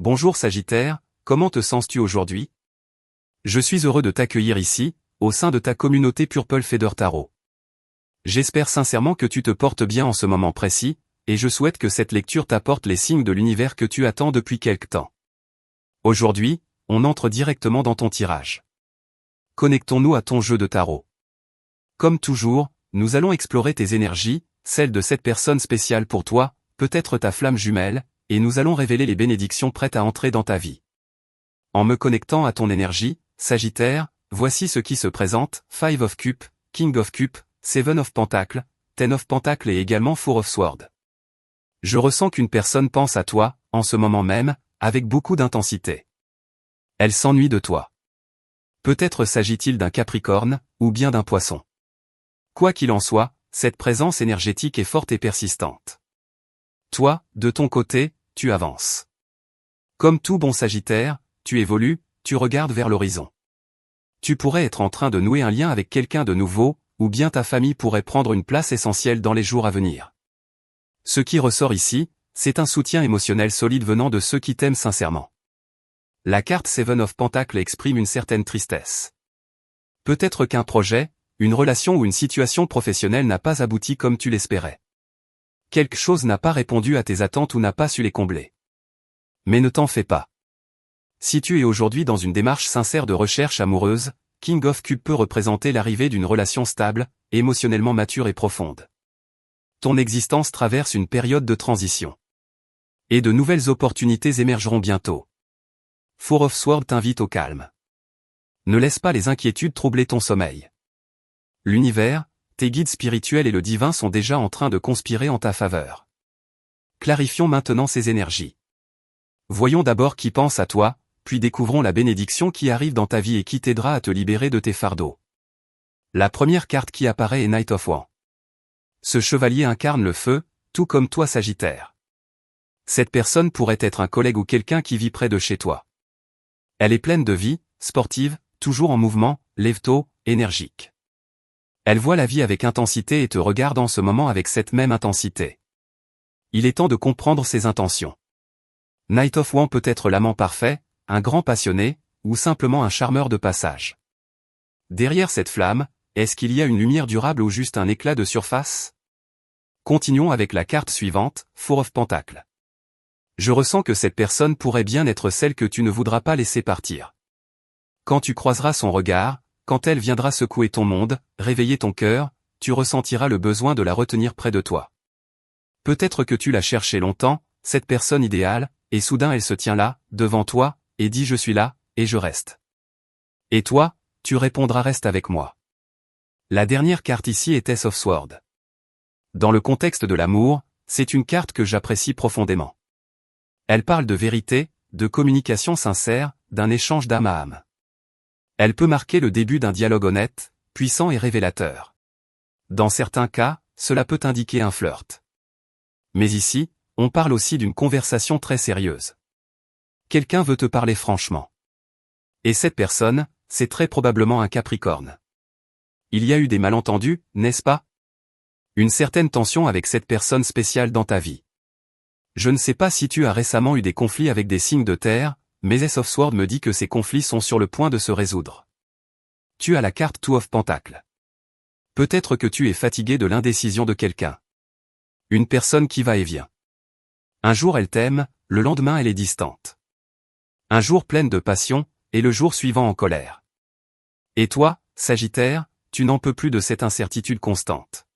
Bonjour Sagittaire, comment te sens-tu aujourd'hui? Je suis heureux de t'accueillir ici, au sein de ta communauté Purple Feather Tarot. J'espère sincèrement que tu te portes bien en ce moment précis, et je souhaite que cette lecture t'apporte les signes de l'univers que tu attends depuis quelque temps. Aujourd'hui, on entre directement dans ton tirage. Connectons-nous à ton jeu de tarot. Comme toujours, nous allons explorer tes énergies, celles de cette personne spéciale pour toi, peut-être ta flamme jumelle, et nous allons révéler les bénédictions prêtes à entrer dans ta vie. En me connectant à ton énergie, Sagittaire, voici ce qui se présente: Five of Cups, King of Cups, Seven of Pentacles, Ten of Pentacles et également Four of Swords. Je ressens qu'une personne pense à toi, en ce moment même, avec beaucoup d'intensité. Elle s'ennuie de toi. Peut-être s'agit-il d'un Capricorne, ou bien d'un Poisson. Quoi qu'il en soit, cette présence énergétique est forte et persistante. Toi, de ton côté, tu avances. Comme tout bon Sagittaire, tu évolues, tu regardes vers l'horizon. Tu pourrais être en train de nouer un lien avec quelqu'un de nouveau, ou bien ta famille pourrait prendre une place essentielle dans les jours à venir. Ce qui ressort ici, c'est un soutien émotionnel solide venant de ceux qui t'aiment sincèrement. La carte Seven of Pentacles exprime une certaine tristesse. Peut-être qu'un projet, une relation ou une situation professionnelle n'a pas abouti comme tu l'espérais. Quelque chose n'a pas répondu à tes attentes ou n'a pas su les combler. Mais ne t'en fais pas. Si tu es aujourd'hui dans une démarche sincère de recherche amoureuse, King of Cups peut représenter l'arrivée d'une relation stable, émotionnellement mature et profonde. Ton existence traverse une période de transition. Et de nouvelles opportunités émergeront bientôt. Four of Swords t'invite au calme. Ne laisse pas les inquiétudes troubler ton sommeil. L'univers, tes guides spirituels et le divin sont déjà en train de conspirer en ta faveur. Clarifions maintenant ces énergies. Voyons d'abord qui pense à toi, puis découvrons la bénédiction qui arrive dans ta vie et qui t'aidera à te libérer de tes fardeaux. La première carte qui apparaît est Knight of Wands. Ce chevalier incarne le feu, tout comme toi Sagittaire. Cette personne pourrait être un collègue ou quelqu'un qui vit près de chez toi. Elle est pleine de vie, sportive, toujours en mouvement, lève-tôt, énergique. Elle voit la vie avec intensité et te regarde en ce moment avec cette même intensité. Il est temps de comprendre ses intentions. Knight of Wands peut être l'amant parfait, un grand passionné, ou simplement un charmeur de passage. Derrière cette flamme, est-ce qu'il y a une lumière durable ou juste un éclat de surface? Continuons avec la carte suivante, Four of Pentacles. Je ressens que cette personne pourrait bien être celle que tu ne voudras pas laisser partir. Quand tu croiseras son regard, quand elle viendra secouer ton monde, réveiller ton cœur, tu ressentiras le besoin de la retenir près de toi. Peut-être que tu l'as cherchée longtemps, cette personne idéale, et soudain elle se tient là, devant toi, et dit: je suis là, et je reste. Et toi, tu répondras: reste avec moi. La dernière carte ici est Ace of Swords. Dans le contexte de l'amour, c'est une carte que j'apprécie profondément. Elle parle de vérité, de communication sincère, d'un échange d'âme à âme. Elle peut marquer le début d'un dialogue honnête, puissant et révélateur. Dans certains cas, cela peut indiquer un flirt. Mais ici, on parle aussi d'une conversation très sérieuse. Quelqu'un veut te parler franchement. Et cette personne, c'est très probablement un Capricorne. Il y a eu des malentendus, n'est-ce pas? Une certaine tension avec cette personne spéciale dans ta vie. Je ne sais pas si tu as récemment eu des conflits avec des signes de terre, mais Ace of Swords me dit que ces conflits sont sur le point de se résoudre. Tu as la carte Two of Pentacles. Peut-être que tu es fatigué de l'indécision de quelqu'un. Une personne qui va et vient. Un jour elle t'aime, le lendemain elle est distante. Un jour pleine de passion, et le jour suivant en colère. Et toi, Sagittaire, tu n'en peux plus de cette incertitude constante.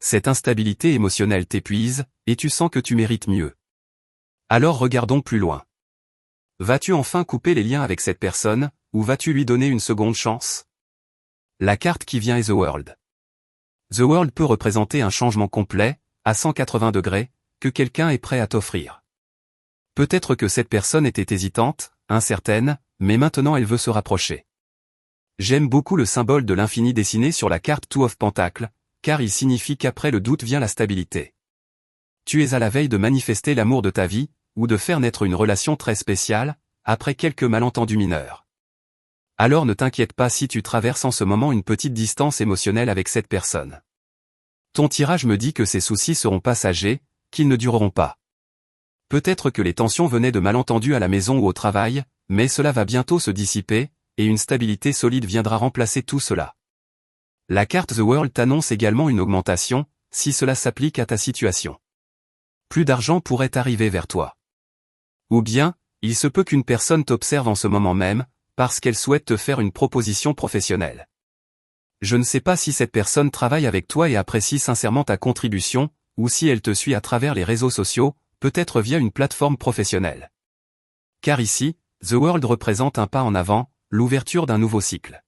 Cette instabilité émotionnelle t'épuise, et tu sens que tu mérites mieux. Alors regardons plus loin. Vas-tu enfin couper les liens avec cette personne, ou vas-tu lui donner une seconde chance? La carte qui vient est The World. The World peut représenter un changement complet, à 180 degrés, que quelqu'un est prêt à t'offrir. Peut-être que cette personne était hésitante, incertaine, mais maintenant elle veut se rapprocher. J'aime beaucoup le symbole de l'infini dessiné sur la carte Two of Pentacles, car il signifie qu'après le doute vient la stabilité. Tu es à la veille de manifester l'amour de ta vie, ou de faire naître une relation très spéciale, après quelques malentendus mineurs. Alors ne t'inquiète pas si tu traverses en ce moment une petite distance émotionnelle avec cette personne. Ton tirage me dit que ces soucis seront passagers, qu'ils ne dureront pas. Peut-être que les tensions venaient de malentendus à la maison ou au travail, mais cela va bientôt se dissiper, et une stabilité solide viendra remplacer tout cela. La carte The World t'annonce également une augmentation, si cela s'applique à ta situation. Plus d'argent pourrait arriver vers toi. Ou bien, il se peut qu'une personne t'observe en ce moment même, parce qu'elle souhaite te faire une proposition professionnelle. Je ne sais pas si cette personne travaille avec toi et apprécie sincèrement ta contribution, ou si elle te suit à travers les réseaux sociaux, peut-être via une plateforme professionnelle. Car ici, The World représente un pas en avant, l'ouverture d'un nouveau cycle.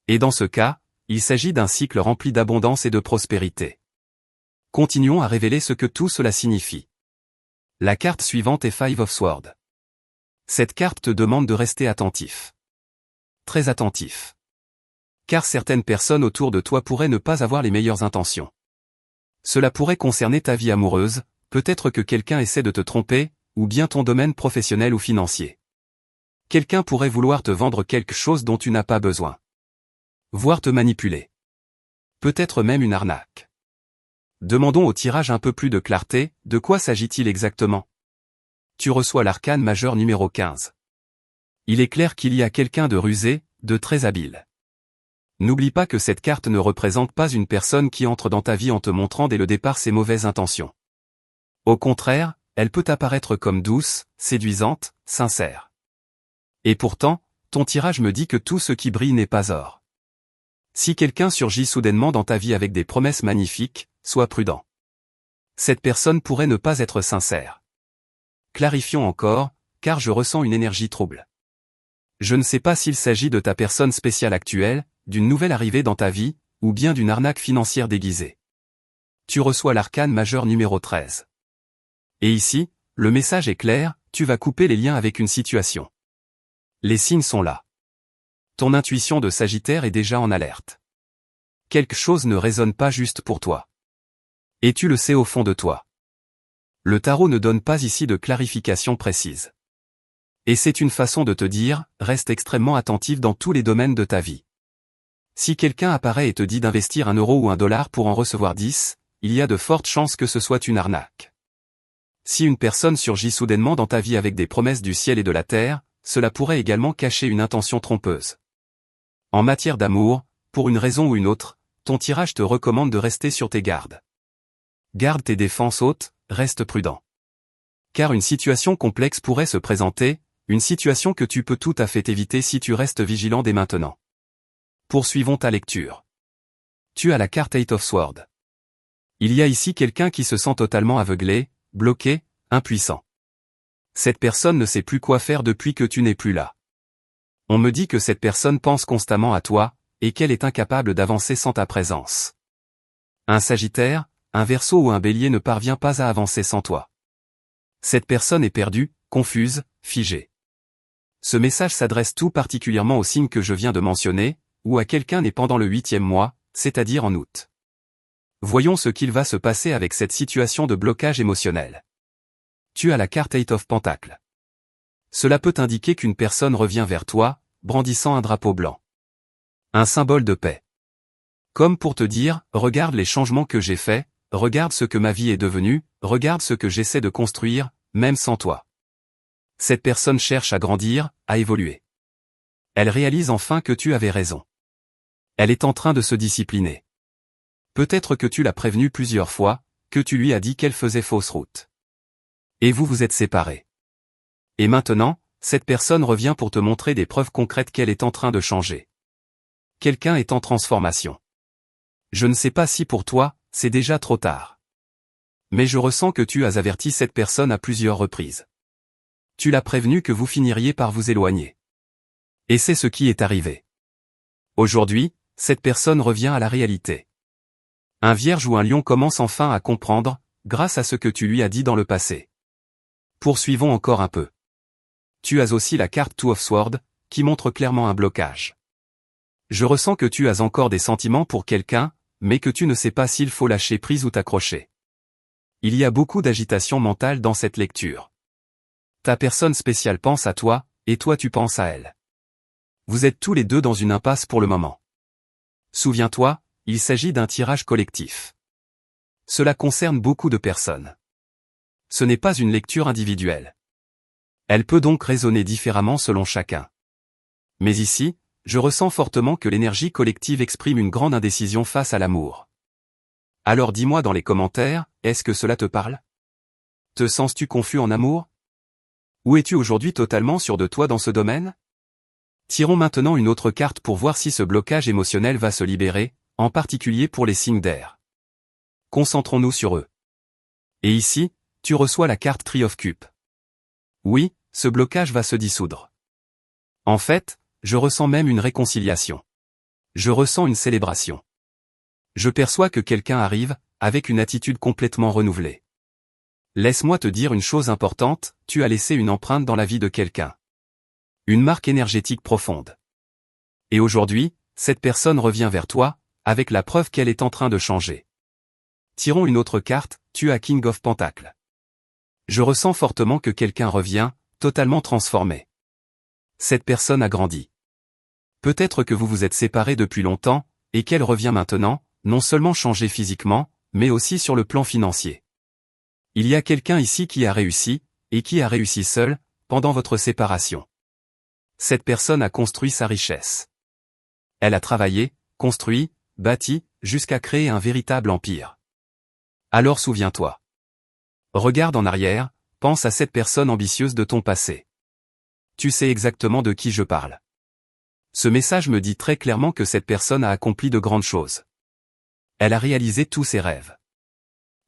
Et dans ce cas, il s'agit d'un cycle rempli d'abondance et de prospérité. Continuons à révéler ce que tout cela signifie. La carte suivante est Five of Swords. Cette carte te demande de rester attentif. Très attentif. Car certaines personnes autour de toi pourraient ne pas avoir les meilleures intentions. Cela pourrait concerner ta vie amoureuse, peut-être que quelqu'un essaie de te tromper, ou bien ton domaine professionnel ou financier. Quelqu'un pourrait vouloir te vendre quelque chose dont tu n'as pas besoin. Voire te manipuler. Peut-être même une arnaque. Demandons au tirage un peu plus de clarté, de quoi s'agit-il exactement? Tu reçois l'arcane majeur numéro 15. Il est clair qu'il y a quelqu'un de rusé, de très habile. N'oublie pas que cette carte ne représente pas une personne qui entre dans ta vie en te montrant dès le départ ses mauvaises intentions. Au contraire, elle peut apparaître comme douce, séduisante, sincère. Et pourtant, ton tirage me dit que tout ce qui brille n'est pas or. Si quelqu'un surgit soudainement dans ta vie avec des promesses magnifiques, sois prudent. Cette personne pourrait ne pas être sincère. Clarifions encore, car je ressens une énergie trouble. Je ne sais pas s'il s'agit de ta personne spéciale actuelle, d'une nouvelle arrivée dans ta vie, ou bien d'une arnaque financière déguisée. Tu reçois l'arcane majeur numéro 13. Et ici, le message est clair, tu vas couper les liens avec une situation. Les signes sont là. Ton intuition de Sagittaire est déjà en alerte. Quelque chose ne résonne pas juste pour toi. Et tu le sais au fond de toi. Le tarot ne donne pas ici de clarification précise. Et c'est une façon de te dire, reste extrêmement attentif dans tous les domaines de ta vie. Si quelqu'un apparaît et te dit d'investir 1 euro ou 1 dollar pour en recevoir 10, il y a de fortes chances que ce soit une arnaque. Si une personne surgit soudainement dans ta vie avec des promesses du ciel et de la terre, cela pourrait également cacher une intention trompeuse. En matière d'amour, pour une raison ou une autre, ton tirage te recommande de rester sur tes gardes. Garde tes défenses hautes, reste prudent. Car une situation complexe pourrait se présenter, une situation que tu peux tout à fait éviter si tu restes vigilant dès maintenant. Poursuivons ta lecture. Tu as la carte Eight of Swords. Il y a ici quelqu'un qui se sent totalement aveuglé, bloqué, impuissant. Cette personne ne sait plus quoi faire depuis que tu n'es plus là. On me dit que cette personne pense constamment à toi, et qu'elle est incapable d'avancer sans ta présence. Un Sagittaire, un Verseau ou un Bélier ne parvient pas à avancer sans toi. Cette personne est perdue, confuse, figée. Ce message s'adresse tout particulièrement au signe que je viens de mentionner, ou à quelqu'un né pendant le 8e mois, c'est-à-dire en août. Voyons ce qu'il va se passer avec cette situation de blocage émotionnel. Tu as la carte Eight of Pentacles. Cela peut indiquer qu'une personne revient vers toi, brandissant un drapeau blanc. Un symbole de paix. Comme pour te dire, regarde les changements que j'ai faits, regarde ce que ma vie est devenue, regarde ce que j'essaie de construire, même sans toi. Cette personne cherche à grandir, à évoluer. Elle réalise enfin que tu avais raison. Elle est en train de se discipliner. Peut-être que tu l'as prévenue plusieurs fois, que tu lui as dit qu'elle faisait fausse route. Et vous vous êtes séparés. Et maintenant, cette personne revient pour te montrer des preuves concrètes qu'elle est en train de changer. Quelqu'un est en transformation. Je ne sais pas si pour toi, c'est déjà trop tard. Mais je ressens que tu as averti cette personne à plusieurs reprises. Tu l'as prévenu que vous finiriez par vous éloigner. Et c'est ce qui est arrivé. Aujourd'hui, cette personne revient à la réalité. Un Vierge ou un Lion commence enfin à comprendre, grâce à ce que tu lui as dit dans le passé. Poursuivons encore un peu. Tu as aussi la carte Two of Swords, qui montre clairement un blocage. Je ressens que tu as encore des sentiments pour quelqu'un, mais que tu ne sais pas s'il faut lâcher prise ou t'accrocher. Il y a beaucoup d'agitation mentale dans cette lecture. Ta personne spéciale pense à toi, et toi tu penses à elle. Vous êtes tous les deux dans une impasse pour le moment. Souviens-toi, il s'agit d'un tirage collectif. Cela concerne beaucoup de personnes. Ce n'est pas une lecture individuelle. Elle peut donc résonner différemment selon chacun. Mais ici, je ressens fortement que l'énergie collective exprime une grande indécision face à l'amour. Alors dis-moi dans les commentaires, est-ce que cela te parle? Te sens-tu confus en amour? Ou es-tu aujourd'hui totalement sûr de toi dans ce domaine? Tirons maintenant une autre carte pour voir si ce blocage émotionnel va se libérer, en particulier pour les signes d'air. Concentrons-nous sur eux. Et ici, tu reçois la carte Three of Cups. Oui, ce blocage va se dissoudre. En fait, je ressens même une réconciliation. Je ressens une célébration. Je perçois que quelqu'un arrive, avec une attitude complètement renouvelée. Laisse-moi te dire une chose importante, tu as laissé une empreinte dans la vie de quelqu'un. Une marque énergétique profonde. Et aujourd'hui, cette personne revient vers toi, avec la preuve qu'elle est en train de changer. Tirons une autre carte, tu as King of Pentacles. Je ressens fortement que quelqu'un revient, totalement transformé. Cette personne a grandi. Peut-être que vous vous êtes séparés depuis longtemps, et qu'elle revient maintenant, non seulement changée physiquement, mais aussi sur le plan financier. Il y a quelqu'un ici qui a réussi, et qui a réussi seul, pendant votre séparation. Cette personne a construit sa richesse. Elle a travaillé, construit, bâti, jusqu'à créer un véritable empire. Alors souviens-toi. Regarde en arrière, pense à cette personne ambitieuse de ton passé. Tu sais exactement de qui je parle. Ce message me dit très clairement que cette personne a accompli de grandes choses. Elle a réalisé tous ses rêves.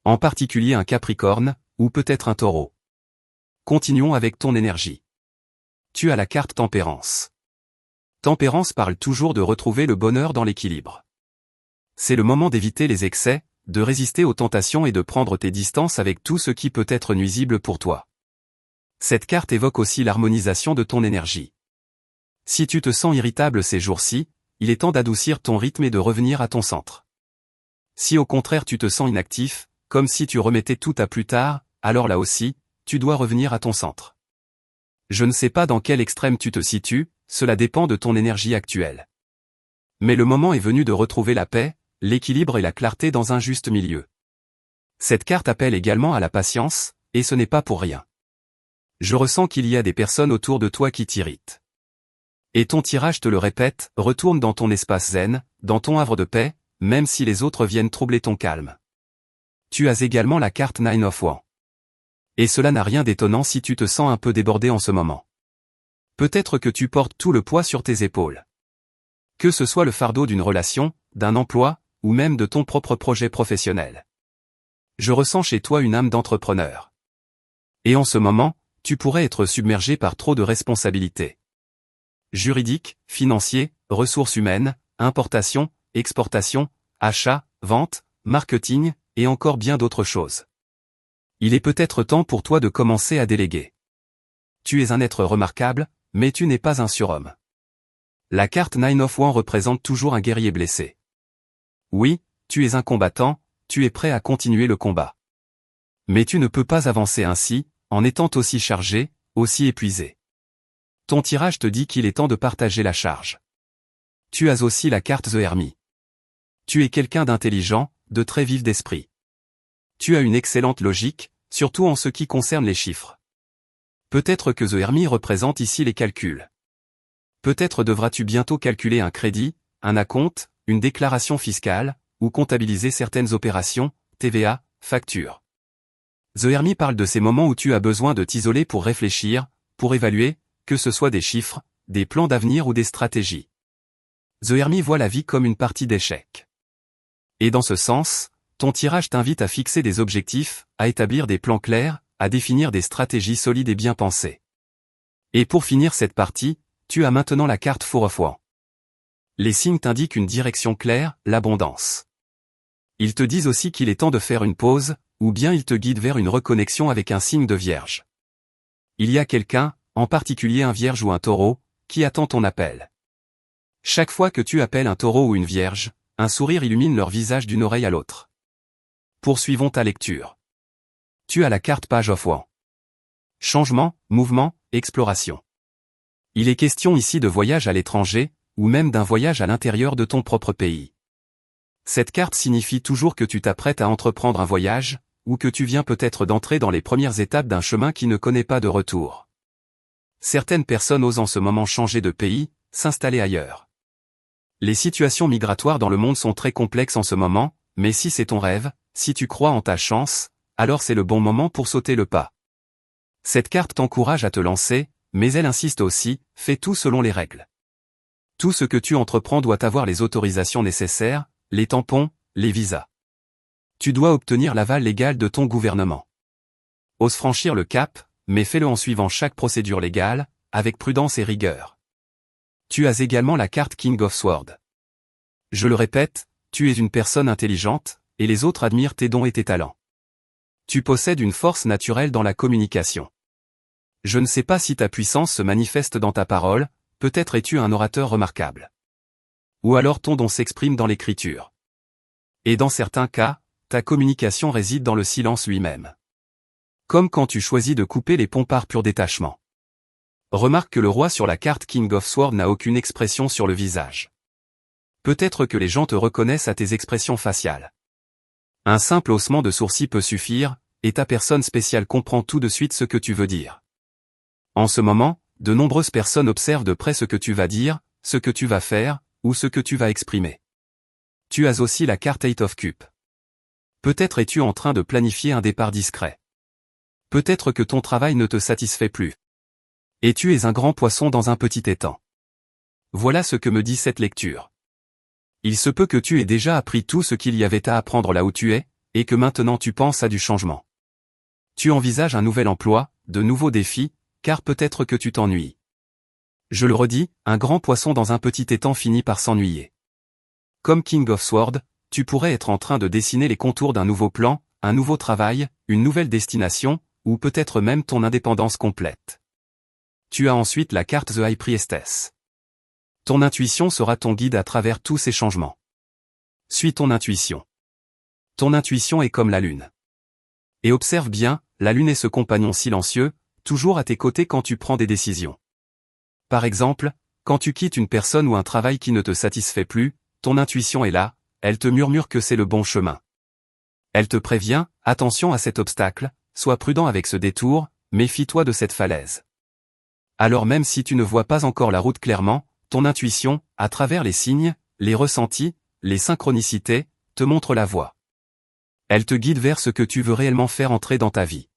En particulier un Capricorne, ou peut-être un Taureau. Continuons avec ton énergie. Tu as la carte Tempérance. Tempérance parle toujours de retrouver le bonheur dans l'équilibre. C'est le moment d'éviter les excès, de résister aux tentations et de prendre tes distances avec tout ce qui peut être nuisible pour toi. Cette carte évoque aussi l'harmonisation de ton énergie. Si tu te sens irritable ces jours-ci, il est temps d'adoucir ton rythme et de revenir à ton centre. Si au contraire tu te sens inactif, comme si tu remettais tout à plus tard, alors là aussi, tu dois revenir à ton centre. Je ne sais pas dans quel extrême tu te situes, cela dépend de ton énergie actuelle. Mais le moment est venu de retrouver la paix, l'équilibre et la clarté dans un juste milieu. Cette carte appelle également à la patience, et ce n'est pas pour rien. Je ressens qu'il y a des personnes autour de toi qui t'irritent. Et ton tirage te le répète, retourne dans ton espace zen, dans ton havre de paix, même si les autres viennent troubler ton calme. Tu as également la carte Nine of Wands. Et cela n'a rien d'étonnant si tu te sens un peu débordé en ce moment. Peut-être que tu portes tout le poids sur tes épaules. Que ce soit le fardeau d'une relation, d'un emploi, ou même de ton propre projet professionnel. Je ressens chez toi une âme d'entrepreneur. Et en ce moment, tu pourrais être submergé par trop de responsabilités. Juridiques, financiers, ressources humaines, importation, exportation, achat, vente, marketing, et encore bien d'autres choses. Il est peut-être temps pour toi de commencer à déléguer. Tu es un être remarquable, mais tu n'es pas un surhomme. La carte Nine of Wands représente toujours un guerrier blessé. Oui, tu es un combattant, tu es prêt à continuer le combat. Mais tu ne peux pas avancer ainsi, en étant aussi chargé, aussi épuisé. Ton tirage te dit qu'il est temps de partager la charge. Tu as aussi la carte The Hermit. Tu es quelqu'un d'intelligent, de très vif d'esprit. Tu as une excellente logique, surtout en ce qui concerne les chiffres. Peut-être que The Hermit représente ici les calculs. Peut-être devras-tu bientôt calculer un crédit, un acompte, une déclaration fiscale, ou comptabiliser certaines opérations, TVA, factures. The Hermit parle de ces moments où tu as besoin de t'isoler pour réfléchir, pour évaluer, que ce soit des chiffres, des plans d'avenir ou des stratégies. The Hermit voit la vie comme une partie d'échecs. Et dans ce sens, ton tirage t'invite à fixer des objectifs, à établir des plans clairs, à définir des stratégies solides et bien pensées. Et pour finir cette partie, tu as maintenant la carte Four of Wands. Les signes t'indiquent une direction claire, l'abondance. Ils te disent aussi qu'il est temps de faire une pause, ou bien ils te guident vers une reconnexion avec un signe de Vierge. Il y a quelqu'un, en particulier un Vierge ou un Taureau, qui attend ton appel. Chaque fois que tu appelles un Taureau ou une Vierge, un sourire illumine leur visage d'une oreille à l'autre. Poursuivons ta lecture. Tu as la carte Page of Wands. Changement, mouvement, exploration. Il est question ici de voyage à l'étranger, ou même d'un voyage à l'intérieur de ton propre pays. Cette carte signifie toujours que tu t'apprêtes à entreprendre un voyage, ou que tu viens peut-être d'entrer dans les premières étapes d'un chemin qui ne connaît pas de retour. Certaines personnes osent en ce moment changer de pays, s'installer ailleurs. Les situations migratoires dans le monde sont très complexes en ce moment, mais si c'est ton rêve, si tu crois en ta chance, alors c'est le bon moment pour sauter le pas. Cette carte t'encourage à te lancer, mais elle insiste aussi, fais tout selon les règles. Tout ce que tu entreprends doit avoir les autorisations nécessaires, les tampons, les visas. Tu dois obtenir l'aval légal de ton gouvernement. Ose franchir le cap, mais fais-le en suivant chaque procédure légale, avec prudence et rigueur. Tu as également la carte King of Swords. Je le répète, tu es une personne intelligente, et les autres admirent tes dons et tes talents. Tu possèdes une force naturelle dans la communication. Je ne sais pas si ta puissance se manifeste dans ta parole, peut-être es-tu un orateur remarquable. Ou alors ton don s'exprime dans l'écriture. Et dans certains cas, ta communication réside dans le silence lui-même. Comme quand tu choisis de couper les ponts par pur détachement. Remarque que le roi sur la carte King of Swords n'a aucune expression sur le visage. Peut-être que les gens te reconnaissent à tes expressions faciales. Un simple haussement de sourcils peut suffire, et ta personne spéciale comprend tout de suite ce que tu veux dire. En ce moment, de nombreuses personnes observent de près ce que tu vas dire, ce que tu vas faire, ou ce que tu vas exprimer. Tu as aussi la carte Eight of Cups. Peut-être es-tu en train de planifier un départ discret. Peut-être que ton travail ne te satisfait plus. Et tu es un grand poisson dans un petit étang. Voilà ce que me dit cette lecture. Il se peut que tu aies déjà appris tout ce qu'il y avait à apprendre là où tu es, et que maintenant tu penses à du changement. Tu envisages un nouvel emploi, de nouveaux défis, car peut-être que tu t'ennuies. Je le redis, un grand poisson dans un petit étang finit par s'ennuyer. Comme King of Swords, tu pourrais être en train de dessiner les contours d'un nouveau plan, un nouveau travail, une nouvelle destination, ou peut-être même ton indépendance complète. Tu as ensuite la carte The High Priestess. Ton intuition sera ton guide à travers tous ces changements. Suis ton intuition. Ton intuition est comme la lune. Et observe bien, la lune est ce compagnon silencieux, toujours à tes côtés quand tu prends des décisions. Par exemple, quand tu quittes une personne ou un travail qui ne te satisfait plus, ton intuition est là, elle te murmure que c'est le bon chemin. Elle te prévient, attention à cet obstacle, sois prudent avec ce détour, méfie-toi de cette falaise. Alors même si tu ne vois pas encore la route clairement, ton intuition, à travers les signes, les ressentis, les synchronicités, te montre la voie. Elle te guide vers ce que tu veux réellement faire entrer dans ta vie.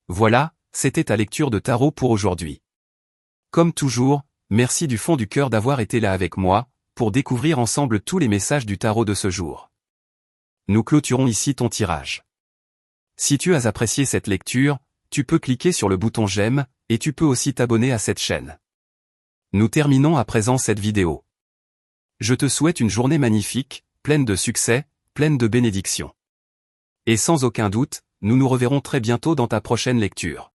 Voilà, c'était ta lecture de tarot pour aujourd'hui. Comme toujours, merci du fond du cœur d'avoir été là avec moi, pour découvrir ensemble tous les messages du tarot de ce jour. Nous clôturons ici ton tirage. Si tu as apprécié cette lecture, tu peux cliquer sur le bouton j'aime, et tu peux aussi t'abonner à cette chaîne. Nous terminons à présent cette vidéo. Je te souhaite une journée magnifique, pleine de succès, pleine de bénédictions. Et sans aucun doute, nous nous reverrons très bientôt dans ta prochaine lecture.